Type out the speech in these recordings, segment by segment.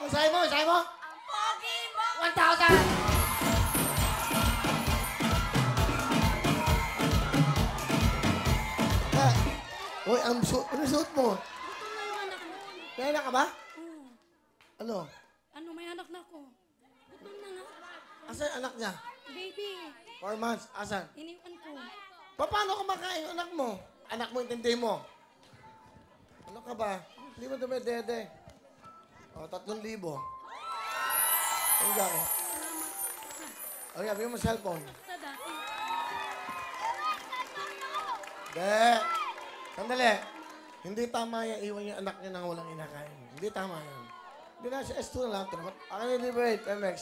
Sabi mo, sabi mo? Ang pogi mo! 1,000! Uy, ano suot mo? Ito na yung anak mo. May anak ka ba? Oo. Ano? Ano, may anak na ako. Ito na nga. Asan yung anak niya? Baby, 4 months. Asan? iniwan ko. Paano kumakain yung anak mo? Anak mo, intindi mo. Ano ka ba? Hindi mo dumedede. O, 3,000. Ang gaki. O, yabi mo cellphone. Sa dati. De. Sandali. Hindi tama yan. Iwan yung anak niya nang walang inakain. Hindi tama yan. Hindi na, sa S2 na lang. Akin yung liberate, MX.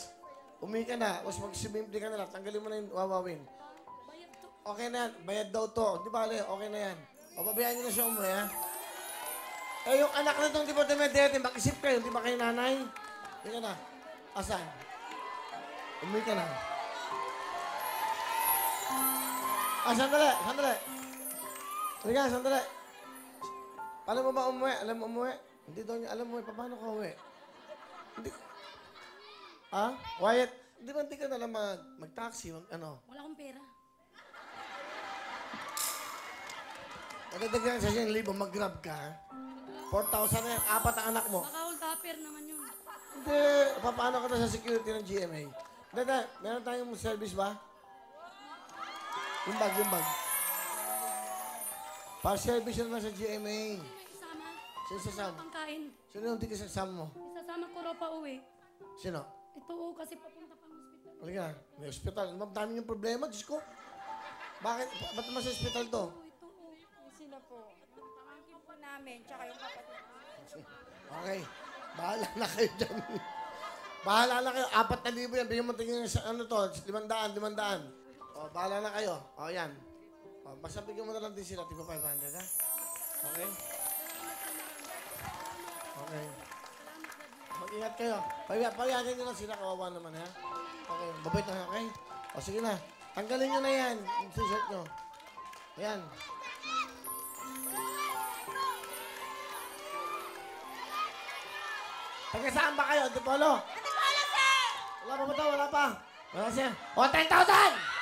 Umi ka na. Tapos mag-swimming ka na lang. Tanggalin mo na yung wawawin. Bayad to. Okay na yan. Bayad daw to. Di ba, Ale? Okay na yan. O, pabayaan niyo na siya umuwi, ha? Eh, yung anak na itong di ba dumedete, mag-isip kayo. Di ba kayo nanay? Hindi ka na. Asan? Umuwi ka na. Sandali. Sandali. Halika, sandali. Paano mo ba umuwi? Alam mo umuwi? Hindi daw niya alam umuwi. Paano ka umuwi? Hindi. Ha? Wyatt, di ba hindi ka na lang mag-taxi? Ano? Wala akong pera. Matadagyan sa 1,000, mag-grab ka. 4,000 na yan. 4 ang anak mo. Baka all topper naman yun. Hindi. Paano ka na sa security ng GMA? Dada, meron tayong service ba? Yung bag. Pa-service yun na sa GMA. May isama. Sino sasama? Pangkain. Sino yung hindi kasama mo? Isasama ko raw pa uwi. Sino? Ito kasi papunta pang hospital. Halika, may hospital. Ang dami yung problema, Diyos ko. Bakit? Ba't naman sa hospital to? Ito Sila po. Pamangkin po namin, tsaka yung kapatid. Okay. Bahala na kayo dyan. Bahala na kayo. 4,000 yan. Bigyan mo tingin sa ano to. 500. O, bahala na kayo. O, yan. O, basta bigyan mo na lang din sila. Tipo 500, ha? Okay? Okay. Mag-ingat kayo. Payagan nyo lang sila. Kawawa naman, ha? Okay. Babait na, okay? O, sige na. Tanggalin nyo na yan. Yung t-shirt nyo. Ayan. Taga saan ba kayo? Antipolo? Antipolo, sir! Wala pa ba ito? Wala pa. Wala siya. O, 10,000!